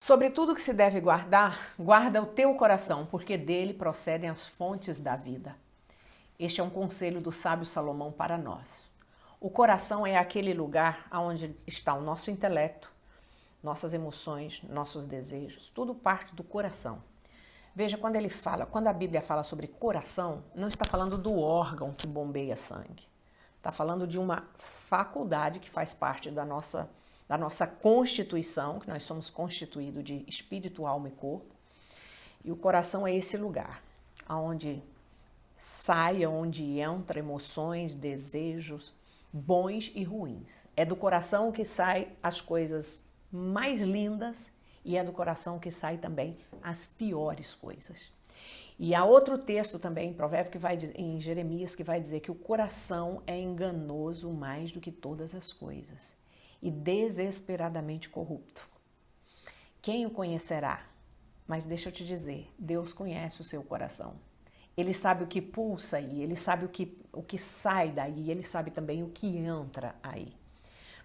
Sobre tudo que se deve guardar, guarda o teu coração, porque dele procedem as fontes da vida. Este é um conselho do sábio Salomão para nós. O coração é aquele lugar onde está o nosso intelecto, nossas emoções, nossos desejos, tudo parte do coração. Veja, quando a Bíblia fala sobre coração, não está falando do órgão que bombeia sangue. Está falando de uma faculdade que faz parte da nossa constituição, que nós somos constituídos de espírito, alma e corpo. E o coração é esse lugar, onde sai, onde entra emoções, desejos, bons e ruins. É do coração que saem as coisas mais lindas e é do coração que saem também as piores coisas. E há outro texto também em Provérbio, em Jeremias, que vai dizer que o coração é enganoso mais do que todas as coisas e desesperadamente corrupto. Quem o conhecerá? Mas deixa eu te dizer, Deus conhece o seu coração. Ele sabe o que pulsa aí, ele sabe o que sai daí, ele sabe também o que entra aí.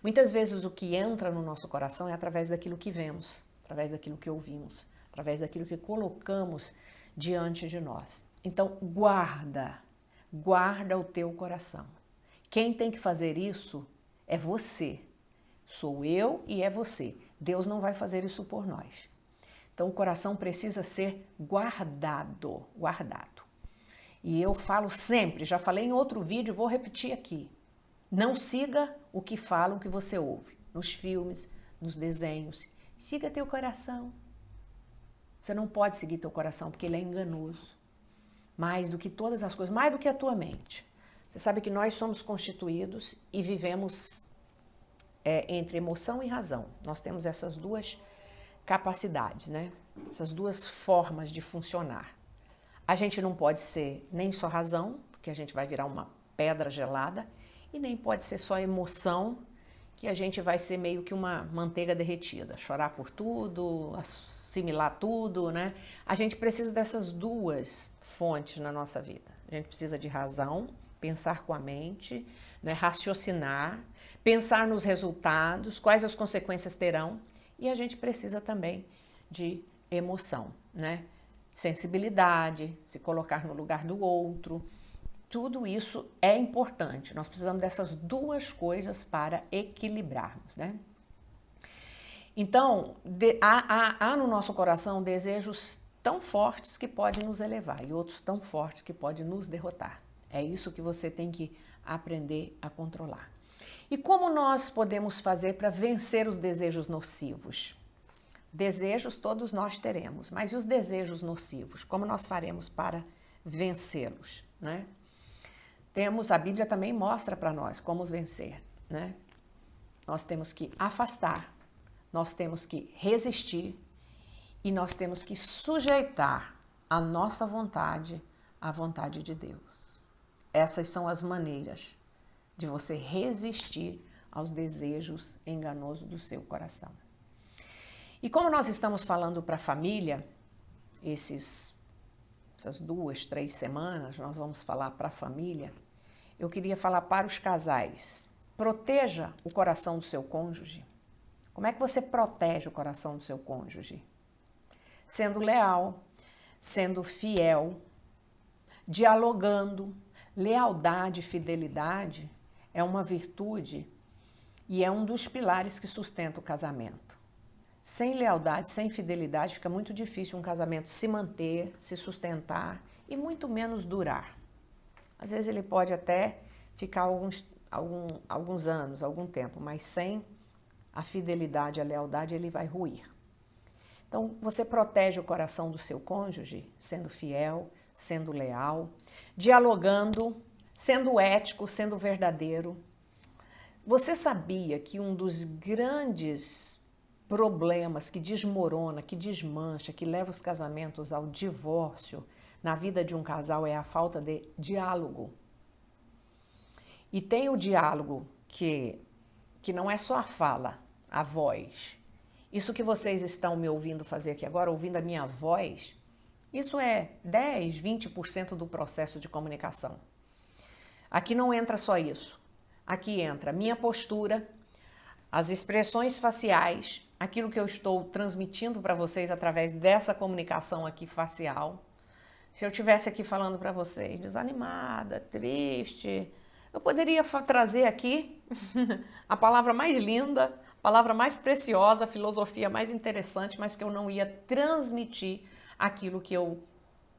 Muitas vezes o que entra no nosso coração é através daquilo que vemos, através daquilo que ouvimos, através daquilo que colocamos diante de nós. Então, guarda o teu coração. Quem tem que fazer isso é você. Sou eu e é você. Deus não vai fazer isso por nós. Então, o coração precisa ser guardado. E eu falo sempre, já falei em outro vídeo, vou repetir aqui. Não siga o que falam, o que você ouve, nos filmes, nos desenhos. Siga teu coração. Você não pode seguir teu coração, porque ele é enganoso. Mais do que todas as coisas, mais do que a tua mente. Você sabe que nós somos constituídos e vivemos entre emoção e razão. Nós temos essas duas capacidades, né? Essas duas formas de funcionar. A gente não pode ser nem só razão, porque a gente vai virar uma pedra gelada, e nem pode ser só emoção, que a gente vai ser meio que uma manteiga derretida, chorar por tudo, assimilar tudo, né? A gente precisa dessas duas fontes na nossa vida. A gente precisa de razão, pensar com a mente, né? Raciocinar, pensar nos resultados, quais as consequências terão, e a gente precisa também de emoção, né? Sensibilidade, se colocar no lugar do outro. Tudo isso é importante. Nós precisamos dessas duas coisas para equilibrarmos, né? Então, há no nosso coração desejos tão fortes que podem nos elevar e outros tão fortes que podem nos derrotar. É isso que você tem que aprender a controlar. E como nós podemos fazer para vencer os desejos nocivos? Desejos todos nós teremos, mas e os desejos nocivos? Como nós faremos para vencê-los, né? A Bíblia também mostra para nós como os vencer, né? Nós temos que afastar, nós temos que resistir e nós temos que sujeitar a nossa vontade à vontade de Deus. Essas são as maneiras de você resistir aos desejos enganosos do seu coração. E como nós estamos falando para a família, essas 2, 3 semanas, nós vamos falar para a família, eu queria falar para os casais. Proteja o coração do seu cônjuge. Como é que você protege o coração do seu cônjuge? Sendo leal, sendo fiel, dialogando. Lealdade e fidelidade é uma virtude e é um dos pilares que sustenta o casamento. Sem lealdade, sem fidelidade, fica muito difícil um casamento se manter, se sustentar e muito menos durar. Às vezes ele pode até ficar alguns anos, algum tempo, mas sem a fidelidade, a lealdade, ele vai ruir. Então, você protege o coração do seu cônjuge sendo fiel, sendo leal, dialogando, sendo ético, sendo verdadeiro. Você sabia que um dos grandes problemas que desmorona, que desmancha, que leva os casamentos ao divórcio na vida de um casal é a falta de diálogo? E tem o diálogo que não é só a fala, a voz. Isso que vocês estão me ouvindo fazer aqui agora, ouvindo a minha voz, isso é 10, 20% do processo de comunicação. Aqui não entra só isso. Aqui entra a minha postura, as expressões faciais, aquilo que eu estou transmitindo para vocês através dessa comunicação aqui facial. Se eu estivesse aqui falando para vocês desanimada, triste, eu poderia trazer aqui a palavra mais linda, a palavra mais preciosa, a filosofia mais interessante, mas que eu não ia transmitir aquilo que eu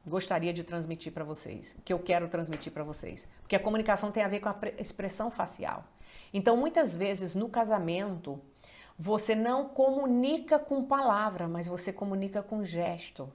gostaria de transmitir para vocês, que eu quero transmitir para vocês. Porque a comunicação tem a ver com a expressão facial. Então, muitas vezes no casamento, você não comunica com palavra, mas você comunica com gesto.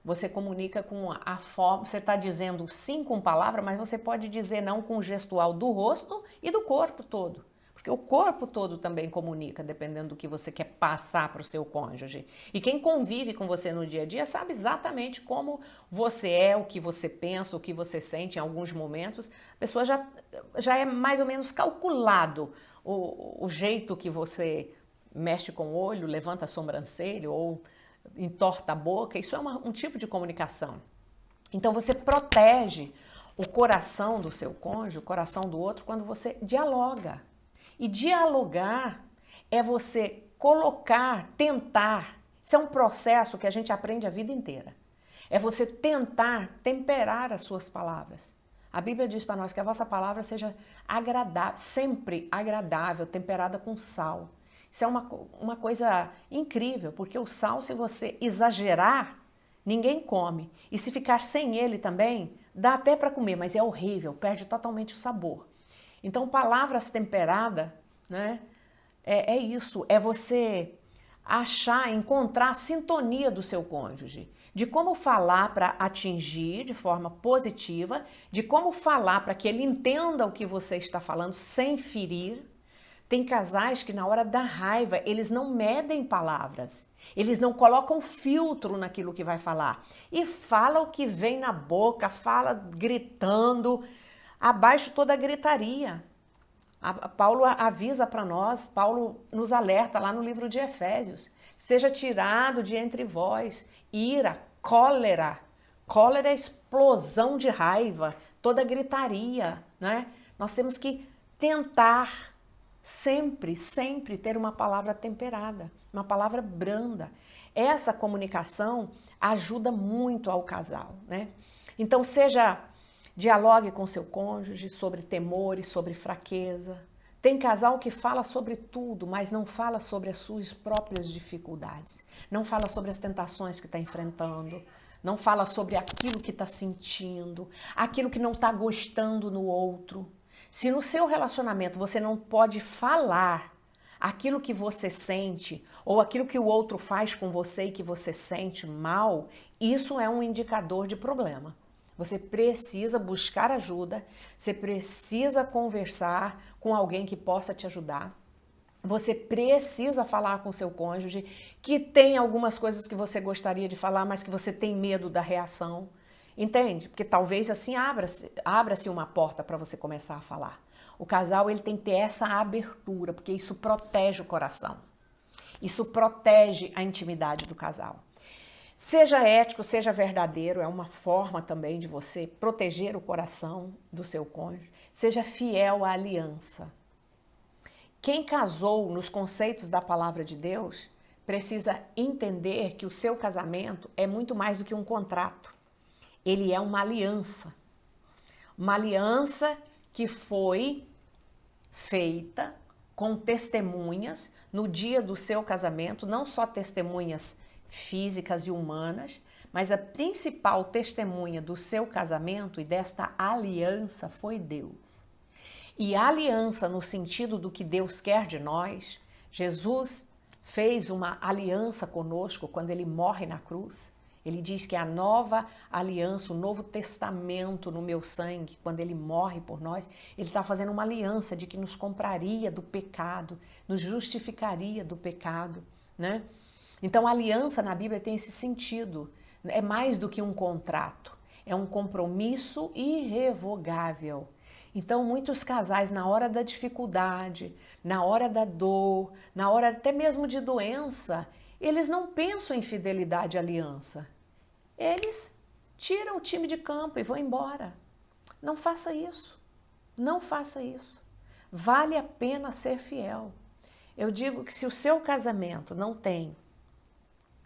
Você comunica com a forma, você está dizendo sim com palavra, mas você pode dizer não com o gestual do rosto e do corpo todo. Porque o corpo todo também comunica, dependendo do que você quer passar para o seu cônjuge. E quem convive com você no dia a dia sabe exatamente como você é, o que você pensa, o que você sente em alguns momentos. A pessoa já é mais ou menos calculado o jeito que você mexe com o olho, levanta a sobrancelha ou entorta a boca. Isso é um tipo de comunicação. Então você protege o coração do seu cônjuge, o coração do outro, quando você dialoga. E dialogar é você colocar, tentar. Isso é um processo que a gente aprende a vida inteira. É você tentar temperar as suas palavras. A Bíblia diz para nós que a vossa palavra seja agradável, sempre agradável, temperada com sal. Isso é uma coisa incrível, porque o sal, se você exagerar, ninguém come. E se ficar sem ele também, dá até para comer, mas é horrível, perde totalmente o sabor. Então, palavras temperadas, né, é isso, é você achar, encontrar a sintonia do seu cônjuge, de como falar para atingir de forma positiva, de como falar para que ele entenda o que você está falando sem ferir. Tem casais que na hora da raiva, eles não medem palavras, eles não colocam filtro naquilo que vai falar e fala o que vem na boca, fala gritando, abaixo toda a gritaria. Paulo avisa para nós, Paulo nos alerta lá no livro de Efésios, seja tirado de entre vós ira, cólera. Cólera é explosão de raiva, toda gritaria, né? Nós temos que tentar sempre, sempre ter uma palavra temperada, uma palavra branda. Essa comunicação ajuda muito ao casal, né? Então, dialogue com seu cônjuge sobre temores, sobre fraqueza. Tem casal que fala sobre tudo, mas não fala sobre as suas próprias dificuldades. Não fala sobre as tentações que está enfrentando. Não fala sobre aquilo que está sentindo, aquilo que não está gostando no outro. Se no seu relacionamento você não pode falar aquilo que você sente ou aquilo que o outro faz com você e que você sente mal, isso é um indicador de problema. Você precisa buscar ajuda, você precisa conversar com alguém que possa te ajudar. Você precisa falar com seu cônjuge que tem algumas coisas que você gostaria de falar, mas que você tem medo da reação. Entende? Porque talvez assim abra-se uma porta para você começar a falar. O casal ele tem que ter essa abertura, porque isso protege o coração. Isso protege a intimidade do casal. Seja ético, seja verdadeiro, é uma forma também de você proteger o coração do seu cônjuge. Seja fiel à aliança. Quem casou nos conceitos da palavra de Deus precisa entender que o seu casamento é muito mais do que um contrato. Ele é uma aliança. Uma aliança que foi feita com testemunhas no dia do seu casamento, não só testemunhas físicas e humanas, mas a principal testemunha do seu casamento e desta aliança foi Deus. E a aliança no sentido do que Deus quer de nós, Jesus fez uma aliança conosco quando ele morre na cruz. Ele diz que a nova aliança, o novo testamento no meu sangue, quando ele morre por nós, ele está fazendo uma aliança de que nos compraria do pecado, nos justificaria do pecado, né? Então a aliança na Bíblia tem esse sentido, é mais do que um contrato, é um compromisso irrevogável. Então muitos casais na hora da dificuldade, na hora da dor, na hora até mesmo de doença, eles não pensam em fidelidade à aliança. Eles tiram o time de campo e vão embora. Não faça isso. Não faça isso. Vale a pena ser fiel. Eu digo que se o seu casamento não tem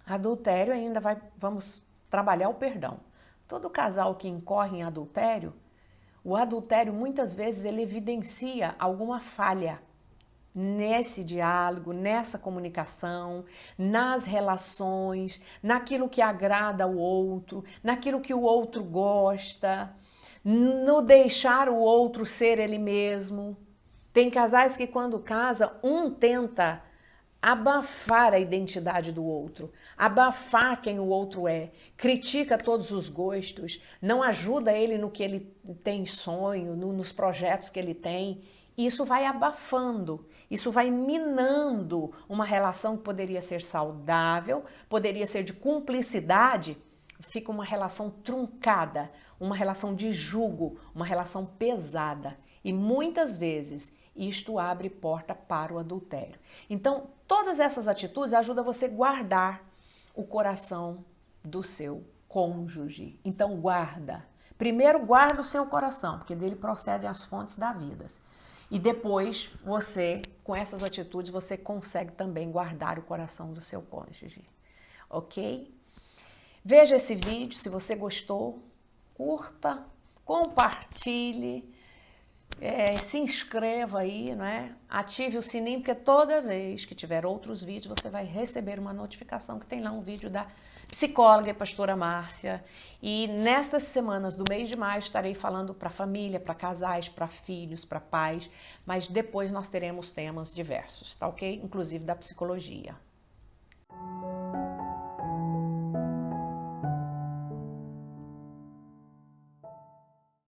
adultério, ainda vamos trabalhar o perdão. Todo casal que incorre em adultério, o adultério muitas vezes ele evidencia alguma falha nesse diálogo, nessa comunicação, nas relações, naquilo que agrada ao outro, naquilo que o outro gosta, no deixar o outro ser ele mesmo. Tem casais que quando casa, um tenta abafar a identidade do outro, abafar quem o outro é, critica todos os gostos, não ajuda ele no que ele tem sonho, nos projetos que ele tem. Isso vai abafando, isso vai minando uma relação que poderia ser saudável, poderia ser de cumplicidade, fica uma relação truncada, uma relação de jugo, uma relação pesada. E muitas vezes isto abre porta para o adultério. Então, todas essas atitudes ajudam você a guardar o coração do seu cônjuge. Então, guarda. Primeiro, guarda o seu coração, porque dele procedem as fontes da vida. E depois, você, com essas atitudes, você consegue também guardar o coração do seu cônjuge. Ok? Veja esse vídeo, se você gostou, curta, compartilhe. Se inscreva aí, né? Ative o sininho, porque toda vez que tiver outros vídeos, você vai receber uma notificação que tem lá um vídeo da psicóloga e pastora Márcia. E nestas semanas do mês de maio estarei falando para família, para casais, para filhos, para pais, mas depois nós teremos temas diversos, tá ok? Inclusive da psicologia.